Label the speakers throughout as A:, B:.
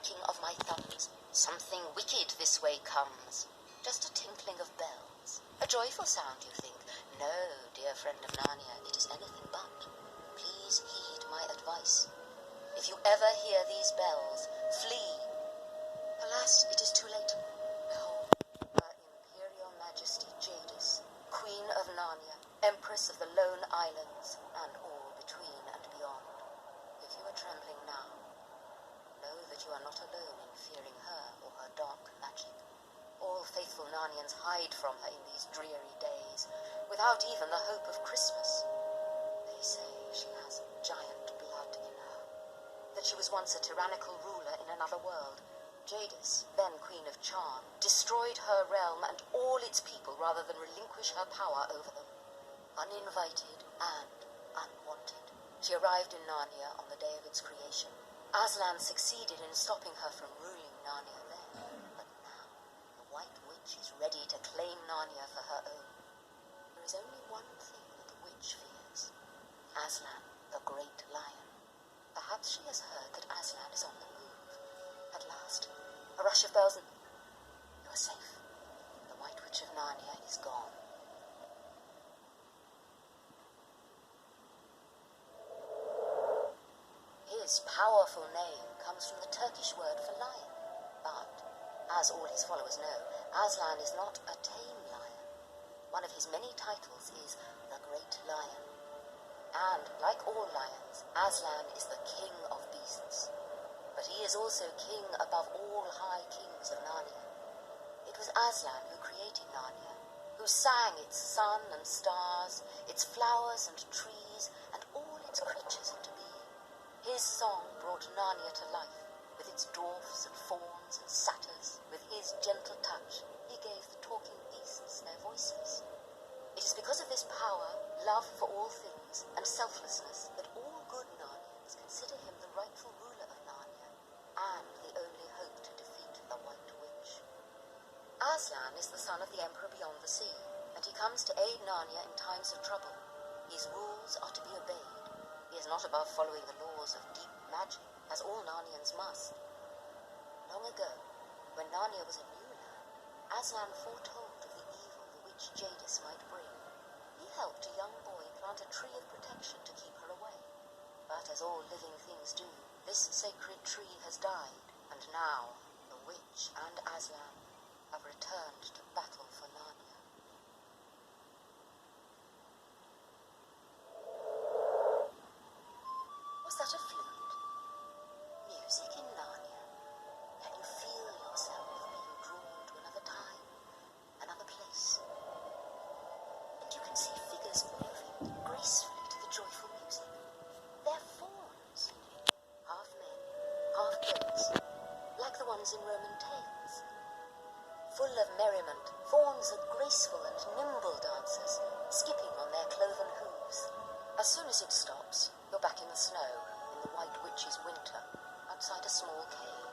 A: clicking of my thumbs. Something wicked this way comes. Just a tinkling of bells. A joyful sound, you think? No, dear friend of Narnia, it is anything but. Please heed my advice. If you ever hear these bells, flee. Alas, it is too late. Behold, Her Imperial Majesty Jadis, Queen of Narnia, Empress of the Lone Islands, and all between and beyond. If you are trembling now, know that you are not alone in fearing her or her dark magic. All faithful Narnians hide from her in these dreary days, without even the hope of Christmas. They say she has giant blood in her, that she was once a tyrannical ruler in another world. Jadis, then Queen of Charm, destroyed her realm and all its people rather than relinquish her power over them. Uninvited and unwanted, she arrived in Narnia on the day of its creation. Aslan succeeded in stopping her from ruling Narnia then, but now the White Witch is ready to claim Narnia for her own. There is only one thing that the witch fears: Aslan, the Great Lion. Perhaps she has heard that Aslan is on the move. At last, a rush of bells and... You are safe. The White Witch of Narnia is gone. His powerful name comes from the Turkish word for lion, but, as all his followers know, Aslan is not a tame lion. One of his many titles is the Great Lion. And, like all lions, Aslan is the king of beasts. But he is also king above all high kings of Narnia. It was Aslan who created Narnia, who sang its sun and stars, its flowers and trees, and all its creatures into being. His song brought Narnia to life, with its dwarfs and fauns and satyrs. With his gentle touch, he gave the talking beasts their voices. It is because of this power, love for all things, and selflessness that all good Narnians consider him the rightful ruler of Narnia, and the only hope to defeat the White Witch. Aslan is the son of the Emperor beyond the sea, and he comes to aid Narnia in times of trouble. His rules are to be obeyed. He is not above following the laws of deep magic, as all Narnians must. Long ago, when Narnia was a new land, Aslan foretold of the evil the witch Jadis might bring. He helped a young boy plant a tree of protection to keep her away. But as all living things do, this sacred tree has died, and now the witch and Aslan have returned to battle for Narnia. Was that a flute? Music in Narnia? Can you feel yourself being drawn to another time, another place? And you can see figures moving gracefully to the joyful music. They're fauns, half men, half goats, like the ones in Roman tales. Full of merriment, fauns are graceful and nimble dancers, skipping on their cloven hooves. As soon as it stops, you're back in the snow, in the White Witch's winter, outside a small cave.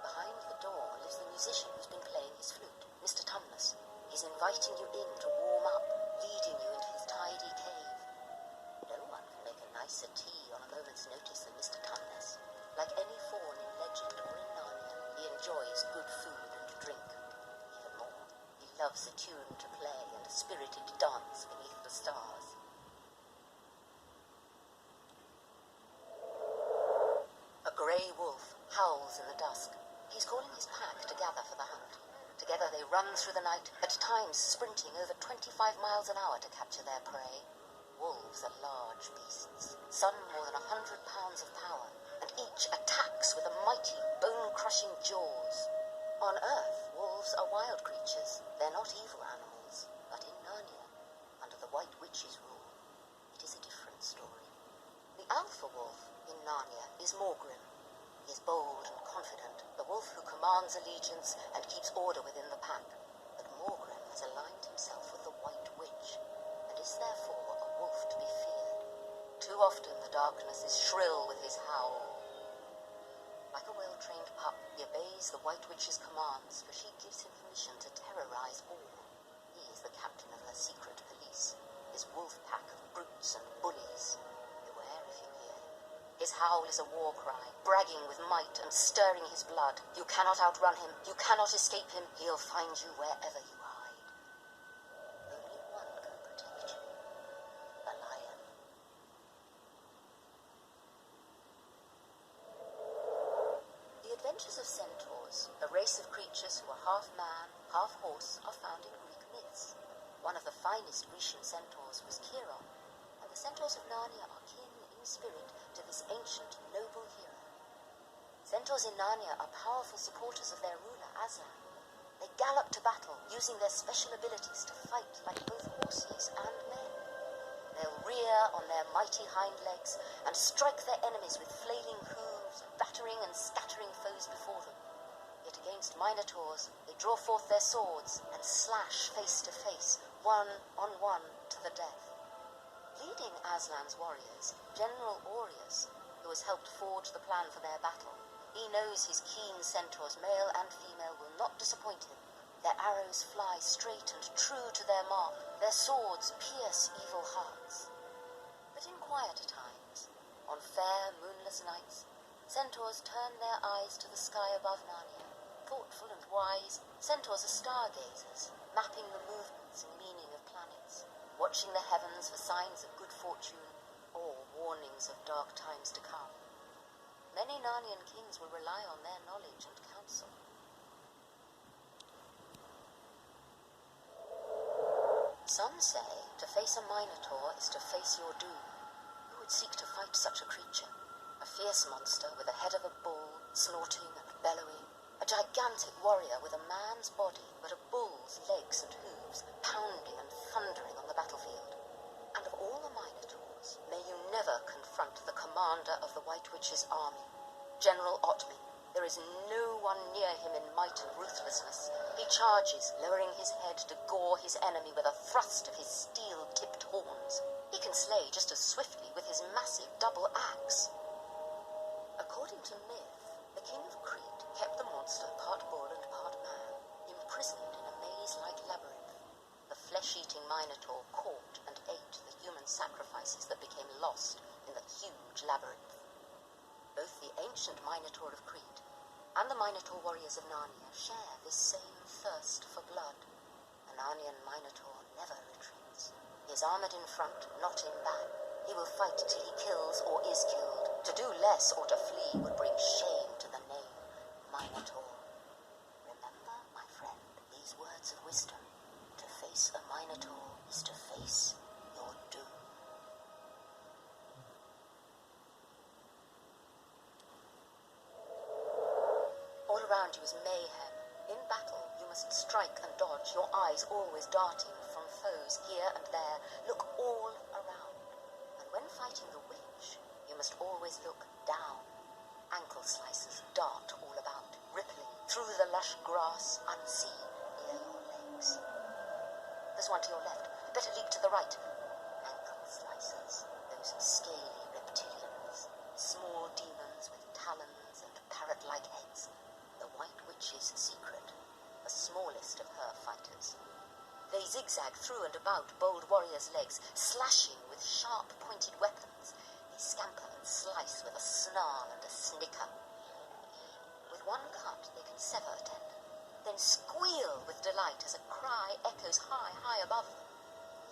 A: Behind the door lives the musician who's been playing his flute, Mr. Tumnus. He's inviting you in to warm up, leading you into his tidy cave. No one can make a nicer tea on a moment's notice than Mr. Tumnus. Like any faun in legend or in Narnia, he enjoys good food and drink. Even more, he loves a tune to play and a spirited dance beneath the stars. A grey wolf howls in the dusk. He's calling his pack to gather for the hunt. Together they run through the night, at times sprinting over 25 miles an hour to capture their prey. Wolves are large beasts, some more than 100 pounds of power, and each attacks with a mighty, bone-crushing jaws. On Earth, wolves are wild creatures. They're not evil animals. But in Narnia, under the White Witch's rule, it is a different story. The alpha wolf in Narnia is more grim. He is bold and confident, the wolf who commands allegiance and keeps order within the pack. But Morgrim has aligned himself with the White Witch, and is therefore a wolf to be feared. Too often the darkness is shrill with his howl. Like a well-trained pup, he obeys the White Witch's commands, for she gives him permission to terrorize all. He is the captain of her secret police, his wolf pack of brutes and bullies. Beware if you hear him. His howl is a war cry, bragging with might and stirring his blood. You cannot outrun him, you cannot escape him, he'll find you wherever you hide. Only one can protect you, a lion. The adventures of centaurs, a race of creatures who are half man, half horse, are found in Greek myths. One of the finest Grecian centaurs was Chiron, and the centaurs of Narnia are kin in spirit to this ancient, noble hero. Centaurs in Narnia are powerful supporters of their ruler, Aslan. They gallop to battle, using their special abilities to fight like both horses and men. They'll rear on their mighty hind legs and strike their enemies with flailing hooves, battering and scattering foes before them. Yet against minotaurs, they draw forth their swords and slash face to face, one on one to the death. Leading Aslan's warriors, General Aureus, who has helped forge the plan for their battle, he knows his keen centaurs, male and female, will not disappoint him. Their arrows fly straight and true to their mark, their swords pierce evil hearts. But in quieter times, on fair, moonless nights, centaurs turn their eyes to the sky above Narnia. Thoughtful and wise, centaurs are stargazers, mapping the movements and meaning of planets, watching the heavens for signs of good fortune or warnings of dark times to come. Many Narnian kings will rely on their knowledge and counsel. Some say to face a minotaur is to face your doom. Who would seek to fight such a creature? A fierce monster with the head of a bull, snorting and bellowing. A gigantic warrior with a man's body but a bull's legs and hooves, pounding and thundering on the battlefield. And of all the minotaurs, may you never confront the commander of the White Witch's army, General Otmin. There is no one near him in might and ruthlessness. He charges, lowering his head to gore his enemy with a thrust of his steel-tipped horns. He can slay just as swiftly with his massive double axe. According to myth, the king of Crete kept the monster part bull and part man, imprisoned in a maze-like labyrinth. The flesh-eating minotaur caught and ate the human sacrifices that became lost in the huge labyrinth. Both the ancient minotaur of Crete and the minotaur warriors of Narnia share this same thirst for blood. The Narnian minotaur never retreats. He is armored in front, not in back. He will fight till he kills or is killed. To do less or to flee would bring shame to the name Minotaur. Remember, my friend, these words of wisdom. To face a minotaur is to face your doom. All around you is mayhem. In battle, you must strike and dodge, your eyes always darting from foes here and there. Look all around. And when fighting the witch, you must always look down. Ankle slicers dart all about, rippling through the lush grass unseen near your legs. There's one to your left. Better leap to the right. Ankle slicers, those scaly reptilians, small demons with talons and parrot-like heads. The White Witch's secret, the smallest of her fighters. They zigzag through and about bold warriors' legs, slashing with sharp pointed weapons. They scamper and slice with a snarl and a snicker. With one cut they can sever a tendon, then squeal with delight as a cry echoes high, high above them.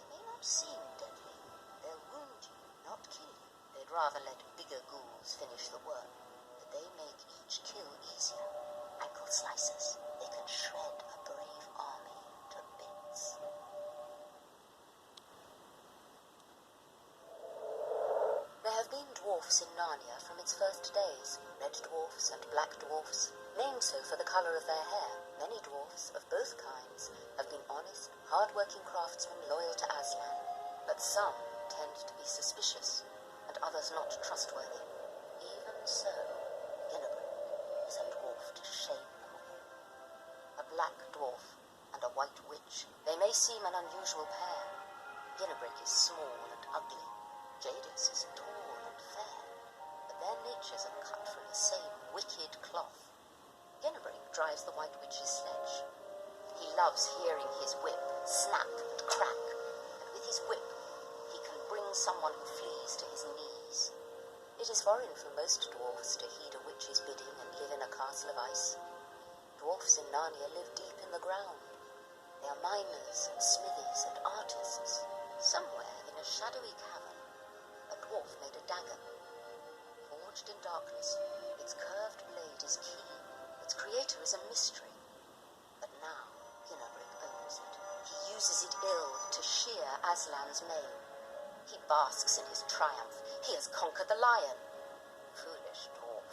A: They may not seem deadly. They'll wound you, not kill you. They'd rather let bigger ghouls finish the work, but they make each kill easier. Ankle slicers, they can shred a brave army to bits. There have been dwarfs in Narnia from its first days, red dwarfs and black dwarfs, named so for the colour of their hair. Many dwarfs of both kinds have been honest, hard-working craftsmen loyal to Aslan, but some tend to be suspicious, and others not trustworthy. Even so, Ginarrbrik is a dwarf to shame them all. A black dwarf and a white witch. They may seem an unusual pair. Ginarrbrik is small and ugly. Jadis is tall and fair, but their natures are cut from the same wicked cloth. Ginarrbrik drives the White Witch's sledge. He loves hearing his whip snap and crack, and with his whip he can bring someone who flees to his knees. It it is foreign for most dwarfs to heed a witch's bidding and live in a castle of ice. Dwarfs in Narnia live deep in the ground. They are miners and smithies and artists. Somewhere in a shadowy cavern, a dwarf made a dagger. Forged in darkness, its curved blade is keen. Its creator is a mystery. But now, Ginarrbrik owns it. He uses it ill to shear Aslan's mane. He basks in his triumph. He has conquered the lion. Foolish dwarf,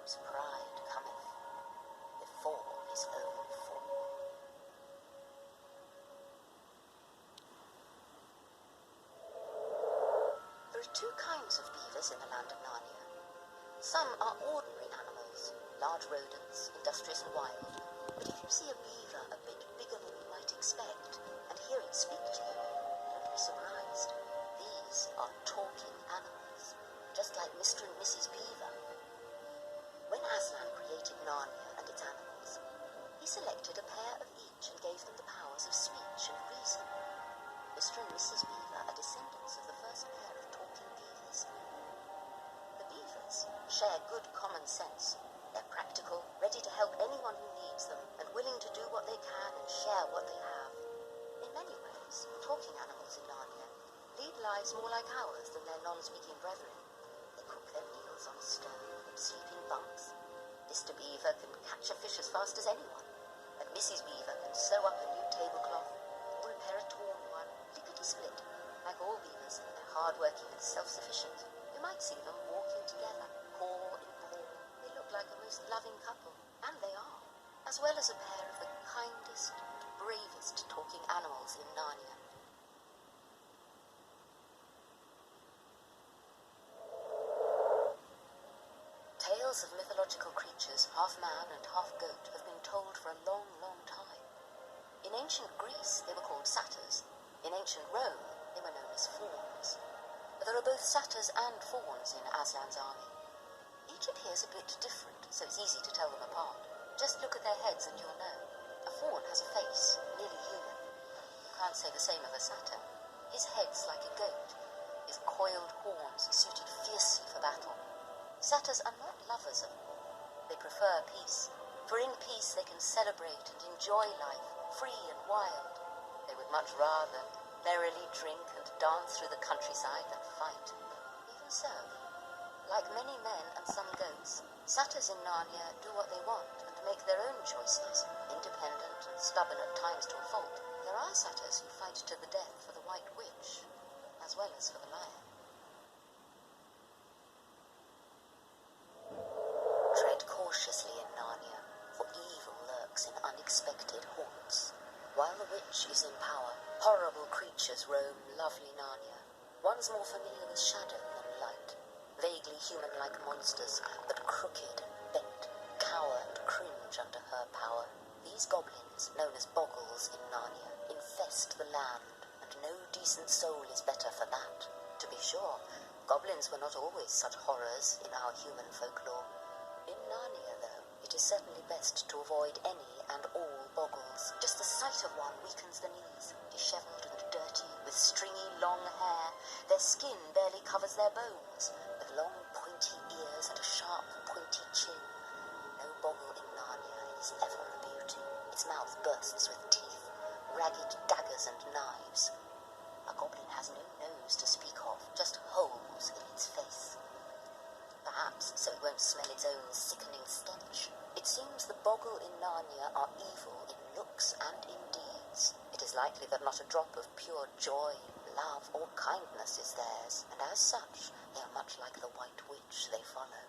A: whose pride cometh before his own fall. There are two kinds of beavers in the land of Narnia. Some are ordinary animals, large rodents, industrious and wild. But if you see a beaver a bit bigger than you might expect, and hear it speak to you, don't be surprised. These are talking animals, just like Mr. and Mrs. Beaver. When Aslan created Narnia and its animals, he selected a pair of each and gave them the powers of speech and reason. Mr. and Mrs. Beaver are descendants of the first pair of talking beavers. The beavers share good common sense. They're practical, ready to help anyone who needs them, and willing to do what they can and share what they have. In many ways, talking animals in Narnia lead lives more like ours than their non-speaking brethren. They cook their meals on a stone and sleep in bunks. Mr. Beaver can catch a fish as fast as anyone, and Mrs. Beaver can sew up a new tablecloth or repair a torn one, lickety-split. Like all beavers, they're hard-working and self-sufficient. You might see them walking together, paw in paw. They look like a most loving couple, and they are, as well as a pair of the kindest and bravest talking animals in Narnia. Tales of mythological creatures, half man and half goat, have been told for a long, long time. In ancient Greece, they were called satyrs. In ancient Rome, they were known as fauns. But there are both satyrs and fauns in Aslan's army. Each appears a bit different, so it's easy to tell them apart. Just look at their heads and you'll know. A faun has a face, nearly human. You can't say the same of a satyr. His head's like a goat, his coiled horns suited fiercely for battle. Satyrs are not lovers of war. They prefer peace, for in peace they can celebrate and enjoy life, free and wild. They would much rather merrily drink and dance through the countryside than fight. Even so, like many men and some goats, satyrs in Narnia do what they want and make their own choices, independent and stubborn at times to a fault. There are satyrs who fight to the death for the White Witch, as well as for the lion. Tread cautiously in Narnia, for evil lurks in unexpected haunts. While the witch is in power, horrible creatures roam lovely Narnia. One's more familiar with shadow than light. Vaguely human-like monsters, but crooked and bent, cower and cringe under her power. These goblins, known as boggles in Narnia, infest the land, and no decent soul is better for that. To be sure, goblins were not always such horrors in our human folklore. In Narnia, though, it is certainly best to avoid any and all boggles. Just the sight of one weakens the knees, dishevelled and dirty, with stringy long hair. Their skin barely covers their bones, with long pointy ears and a sharp pointy chin. No boggle in Narnia is ever a beauty. Its mouth bursts with teeth, ragged daggers and knives. A goblin has no nose to speak of, just holes in its face. Perhaps so it won't smell its own sickening stench. It seems the boggle in Narnia are evil in looks and in deeds. It is likely that not a drop of pure joy, love, or kindness is theirs, and as such, they are much like the White Witch they follow.